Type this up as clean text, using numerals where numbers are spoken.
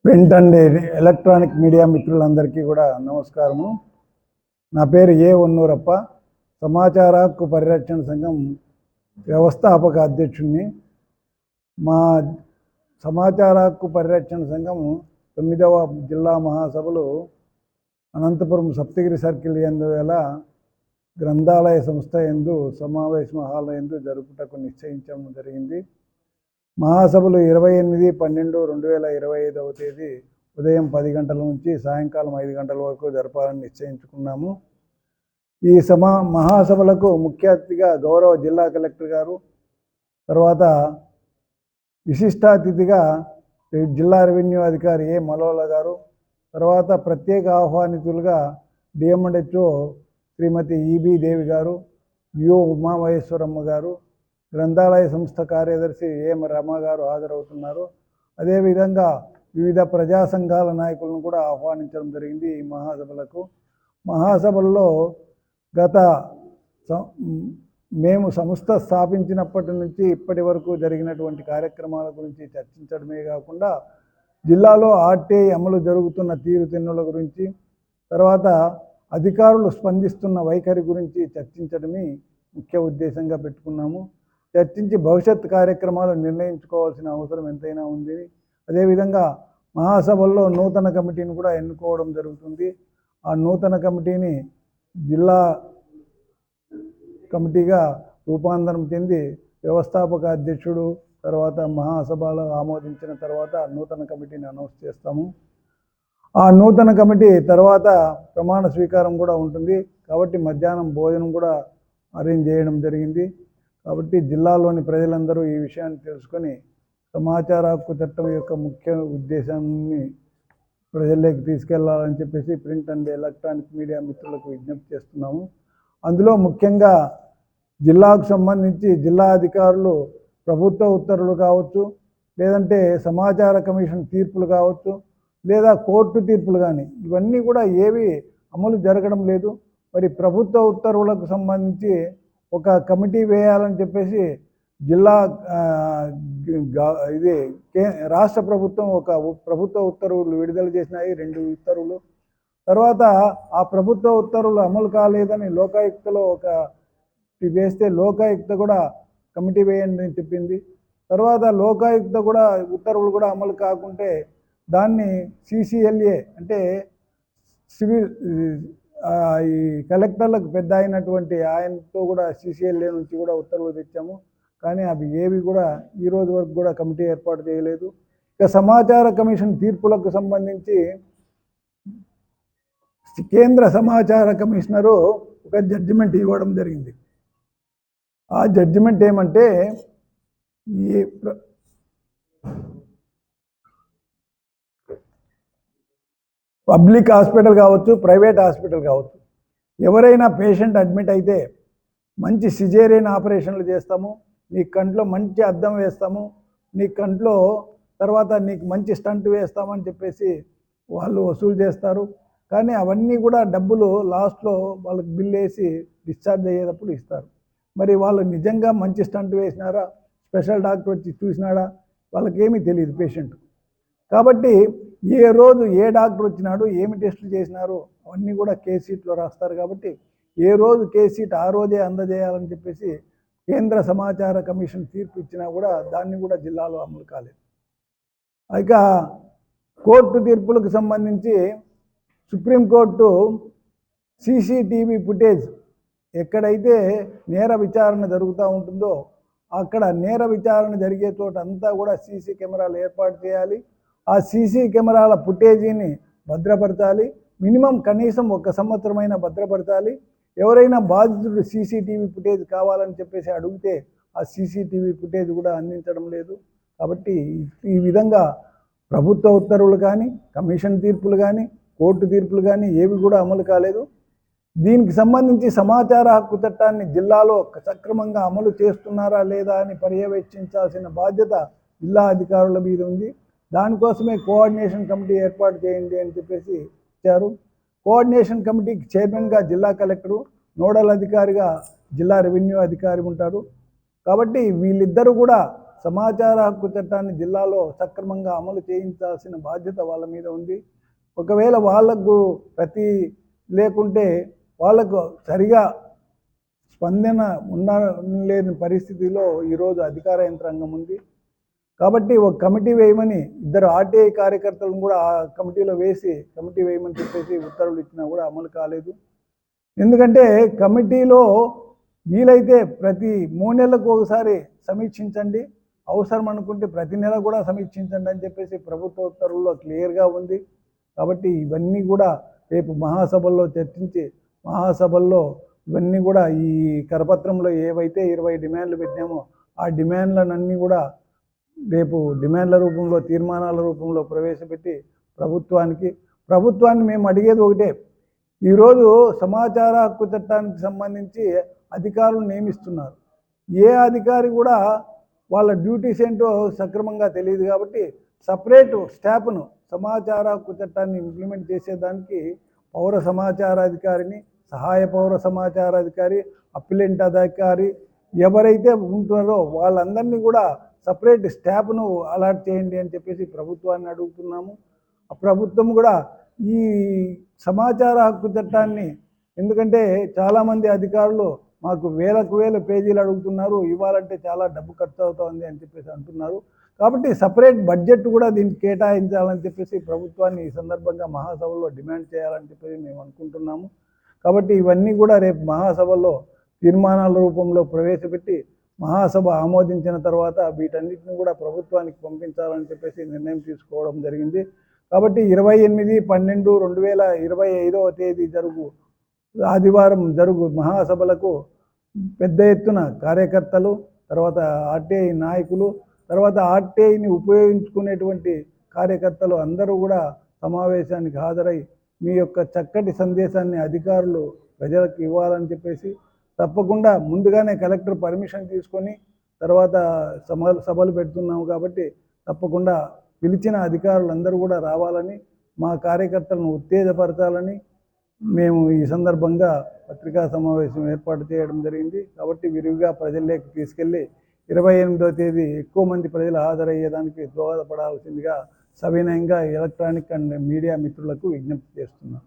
Print and electronic media మిత్రులందరికీ కూడా నమస్కారము. నా పేరు ఒన్నూరప్ప, సమాచార హక్కు పరిరక్షణ సంఘం వ్యవస్థాపక అధ్యక్షుడిని. మా సమాచార హక్కు పరిరక్షణ సంఘం 9వ జిల్లా మహాసభలు అనంతపురం సప్తగిరి సర్కిల్ యందు గ్రంథాలయ సంస్థ యందు సమావేశ హాల్ యందు జరుపుటకు నిశ్చయించడం జరిగింది. మహాసభలు 28/12/2025 తేదీ ఉదయం 10 గంటల నుంచి సాయంకాలం 5 గంటల వరకు జరపాలని నిశ్చయించుకున్నాము. ఈ మహాసభలకు ముఖ్య అతిథిగా గౌరవ జిల్లా కలెక్టర్ గారు, తర్వాత విశిష్ట అతిథిగా జిల్లా రెవెన్యూ అధికారి మలోల గారు, తర్వాత ప్రత్యేక ఆహ్వానితులుగా డిఎంఎండ్హెచ్ఓ శ్రీమతి ఈబి దేవి గారు, ఉమామహేశ్వరమ్మ గారు, గ్రంథాలయ సంస్థ కార్యదర్శి రమ గారు హాజరవుతున్నారు. అదేవిధంగా వివిధ ప్రజా సంఘాల నాయకులను కూడా ఆహ్వానించడం జరిగింది. ఈ మహాసభల్లో మేము సంస్థ స్థాపించినప్పటి నుంచి ఇప్పటి వరకు జరిగినటువంటి కార్యక్రమాల గురించి చర్చించడమే కాకుండా జిల్లాలో ఆర్టీఐ అమలు జరుగుతున్న తీరుతెన్నుల గురించి, తర్వాత అధికారులు స్పందిస్తున్న వైఖరి గురించి చర్చించడమే ముఖ్య ఉద్దేశంగా పెట్టుకున్నాము. చర్చించి భవిష్యత్ కార్యక్రమాలు నిర్ణయించుకోవాల్సిన అవసరం ఎంతైనా ఉంది. అదేవిధంగా మహాసభల్లో నూతన కమిటీని కూడా ఎన్నుకోవడం జరుగుతుంది. ఆ నూతన కమిటీని జిల్లా కమిటీగా రూపాంతరం చెంది వ్యవస్థాపక అధ్యక్షుడు, తర్వాత మహాసభలో ఆమోదించిన తర్వాత నూతన కమిటీని అనౌన్స్ చేస్తాము. ఆ నూతన కమిటీ తర్వాత ప్రమాణ స్వీకారం కూడా ఉంటుంది. కాబట్టి మధ్యాహ్నం భోజనం కూడా అరేంజ్ చేయడం జరిగింది. కాబట్టి జిల్లాలోని ప్రజలందరూ ఈ విషయాన్ని తెలుసుకొని సమాచార హక్కు చట్టం యొక్క ముఖ్య ఉద్దేశాన్ని ప్రజల్లోకి తీసుకెళ్లాలని చెప్పేసి ప్రింట్ అండ్ ఎలక్ట్రానిక్ మీడియా మిత్రులకు విజ్ఞప్తి చేస్తున్నాము. అందులో ముఖ్యంగా జిల్లాకు సంబంధించి జిల్లా అధికారులు ప్రభుత్వ ఉత్తర్వులు కావచ్చు, లేదంటే సమాచార కమిషన్ తీర్పులు కావచ్చు, లేదా కోర్టు తీర్పులు కానీ ఇవన్నీ కూడా ఏవి అమలు జరగడం లేదు. మరి ప్రభుత్వ ఉత్తర్వులకు సంబంధించి ఒక కమిటీ వేయాలని చెప్పేసి రాష్ట్ర ప్రభుత్వం ఒక ప్రభుత్వ ఉత్తర్వులు విడుదల చేసినాయి, 2 ఉత్తర్వులు. తర్వాత ఆ ప్రభుత్వ ఉత్తర్వులు అమలు కాలేదని లోకాయుక్తలో వేస్తే లోకాయుక్త కూడా కమిటీ వేయండి అని చెప్పింది. తర్వాత లోకాయుక్త కూడా ఉత్తర్వులు కూడా అమలు కాకుంటే దాన్ని సిసిఎల్ఏ అంటే సివిల్ ఈ కలెక్టర్లకు పెద్ద అయినటువంటి ఆయనతో కూడా సిసిఎల్ఏ నుంచి కూడా ఉత్తర్వులు తెచ్చాము. కానీ అవి ఏవి కూడా ఈ రోజు వరకు కూడా కమిటీ ఏర్పాటు చేయలేదు. ఇక సమాచార కమిషన్ తీర్పులకు సంబంధించి కేంద్ర సమాచార కమిషనరు ఒక జడ్జిమెంట్ ఇవ్వడం జరిగింది. ఆ జడ్జిమెంట్ ఏమంటే ఈ పబ్లిక్ హాస్పిటల్ కావచ్చు, ప్రైవేట్ హాస్పిటల్ కావచ్చు, ఎవరైనా పేషెంట్ అడ్మిట్ అయితే మంచి సిజేరియన్ ఆపరేషన్లు చేస్తాము, నీ కంట్లో మంచి అద్దం వేస్తాము, నీ కంట్లో తర్వాత నీకు మంచి స్టంట్ వేస్తామని చెప్పేసి వాళ్ళు వసూలు చేస్తారు. కానీ అవన్నీ కూడా డబ్బులు లాస్ట్లో వాళ్ళకి బిల్ వేసి డిశ్చార్జ్ అయ్యేటప్పుడు ఇస్తారు. మరి వాళ్ళు నిజంగా మంచి స్టంట్ వేసినారా, స్పెషల్ డాక్టర్ వచ్చి చూసినాడా, వాళ్ళకేమీ తెలియదు పేషెంట్. కాబట్టి ఏ రోజు ఏ డాక్టర్ వచ్చినాడు, ఏమి టెస్టులు చేసినారు అవన్నీ కూడా కేసీట్లో రాస్తారు. కాబట్టి ఏ రోజు కేసీట్ ఆ రోజే అందజేయాలని చెప్పేసి కేంద్ర సమాచార కమిషన్ తీర్పు ఇచ్చినా కూడా దాన్ని కూడా జిల్లాలో అమలు కాలేదు. ఇక కోర్టు తీర్పులకు సంబంధించి సుప్రీంకోర్టు సీసీటీవీ ఫుటేజ్ ఎక్కడైతే నేర విచారణ జరుగుతూ ఉంటుందో అక్కడ నేర విచారణ జరిగే చోట అంతా కూడా సీసీ కెమెరాలు ఏర్పాటు చేయాలి. ఆ సీసీ కెమెరాల ఫుటేజీని భద్రపరచాలి. మినిమం కనీసం 1 సంవత్సరమైనా భద్రపరచాలి. ఎవరైనా బాధితుడు సీసీటీవీ ఫుటేజ్ కావాలని చెప్పేసి అడిగితే ఆ సీసీటీవీ ఫుటేజ్ కూడా అందించడం లేదు. కాబట్టి ఈ విధంగా ప్రభుత్వ ఉత్తర్వులు కానీ, కమిషన్ తీర్పులు కానీ, కోర్టు తీర్పులు కానీ ఏవి కూడా అమలు కాలేదు. దీనికి సంబంధించి సమాచార హక్కు చట్టాన్ని జిల్లాలో సక్రమంగా అమలు చేస్తున్నారా లేదా అని పర్యవేక్షించాల్సిన బాధ్యత జిల్లా అధికారుల మీద ఉంది. దానికోసమే కోఆర్డినేషన్ కమిటీ ఏర్పాటు చేయండి అని చెప్పేసి ఇచ్చారు. కోఆర్డినేషన్ కమిటీకి చైర్మన్గా జిల్లా కలెక్టరు, నోడల్ అధికారిగా జిల్లా రెవెన్యూ అధికారి ఉంటారు. కాబట్టి వీళ్ళిద్దరూ కూడా సమాచార హక్కు చట్టాన్ని జిల్లాలో సక్రమంగా అమలు చేయించాల్సిన బాధ్యత వాళ్ళ మీద ఉంది. ఒకవేళ వాళ్ళకు ప్రతి లేకుంటే వాళ్ళకు సరిగా స్పందన ఉండలేని పరిస్థితిలో ఈరోజు అధికార యంత్రాంగం ఉంది. కాబట్టి ఒక కమిటీ వేయమని 2 ఆర్టీఐ కార్యకర్తలను కూడా ఆ కమిటీలో వేసి కమిటీ వేయమని చెప్పేసి ఉత్తర్వులు ఇచ్చినా కూడా అమలు కాలేదు. ఎందుకంటే కమిటీలో వీలైతే ప్రతి 3 నెలలకు ఒకసారి సమీక్షించండి, అవసరం అనుకుంటే ప్రతి నెల కూడా సమీక్షించండి అని చెప్పేసి ప్రభుత్వ ఉత్తర్వుల్లో క్లియర్గా ఉంది. కాబట్టి ఇవన్నీ కూడా రేపు మహాసభల్లో చర్చించి మహాసభల్లో ఇవన్నీ కూడా ఈ కరపత్రంలో ఏవైతే 20 డిమాండ్లు పెట్టినామో ఆ డిమాండ్లనన్నీ కూడా రేపు డిమాండ్ల రూపంలో తీర్మానాల రూపంలో ప్రవేశపెట్టి ప్రభుత్వాన్ని మేము అడిగేది ఒకటే. ఈరోజు సమాచార హక్కు చట్టానికి సంబంధించి అధికారులు నియమిస్తున్నారు. ఏ అధికారి కూడా వాళ్ళ డ్యూటీస్ ఏంటో సక్రమంగా తెలియదు. కాబట్టి సపరేట్ స్టాఫ్ను సమాచార హక్కు చట్టాన్ని ఇంప్లిమెంట్ చేసేదానికి పౌర సమాచారాధికారిని, సహాయ పౌర సమాచారాధికారి, అప్పిలెంట్ అధికారి ఎవరైతే ఉంటున్నారో వాళ్ళందరినీ కూడా సపరేట్ స్టాఫ్ను అలాట్ చేయండి అని చెప్పేసి ప్రభుత్వాన్ని అడుగుతున్నాము. ఆ ప్రభుత్వం కూడా ఈ సమాచార హక్కు చట్టాన్ని, ఎందుకంటే చాలామంది అధికారులు మాకు వేల పేజీలు అడుగుతున్నారు, ఇవ్వాలంటే చాలా డబ్బు ఖర్చు అవుతుంది అని చెప్పేసి అంటున్నారు. కాబట్టి సపరేట్ బడ్జెట్ కూడా దీనికి కేటాయించాలని చెప్పేసి ప్రభుత్వాన్ని ఈ సందర్భంగా మహాసభలో డిమాండ్ చేయాలని చెప్పేసి మేము అనుకుంటున్నాము. కాబట్టి ఇవన్నీ కూడా రేపు మహాసభలో తీర్మానాల రూపంలో ప్రవేశపెట్టి మహాసభ ఆమోదించిన తర్వాత వీటన్నిటిని కూడా ప్రభుత్వానికి పంపించాలని చెప్పేసి నిర్ణయం తీసుకోవడం జరిగింది. కాబట్టి 28/12/2025 తేదీ ఆదివారం జరుగు మహాసభలకు పెద్ద ఎత్తున కార్యకర్తలు, తర్వాత ఆర్టీఐ నాయకులు, తర్వాత ఆర్టీఐని ఉపయోగించుకునేటువంటి కార్యకర్తలు అందరూ కూడా సమావేశానికి హాజరై మీ యొక్క చక్కటి సందేశాన్ని అధికారులు ప్రజలకు ఇవ్వాలని చెప్పేసి తప్పకుండా ముందుగానే కలెక్టర్ పర్మిషన్ తీసుకొని తర్వాత సభలు పెడుతున్నాము. కాబట్టి తప్పకుండా పిలిచిన అధికారులందరూ కూడా రావాలని, మా కార్యకర్తలను ఉత్తేజపరచాలని మేము ఈ సందర్భంగా పత్రికా సమావేశం ఏర్పాటు చేయడం జరిగింది. కాబట్టి విరివిగా ప్రజల్లోకి తీసుకెళ్ళి 28వ తేదీ ఎక్కువ మంది ప్రజలు హాజరయ్యేదానికి దోహదపడాల్సిందిగా సవినయంగా ఎలక్ట్రానిక్ అండ్ మీడియా మిత్రులకు విజ్ఞప్తి చేస్తున్నాను.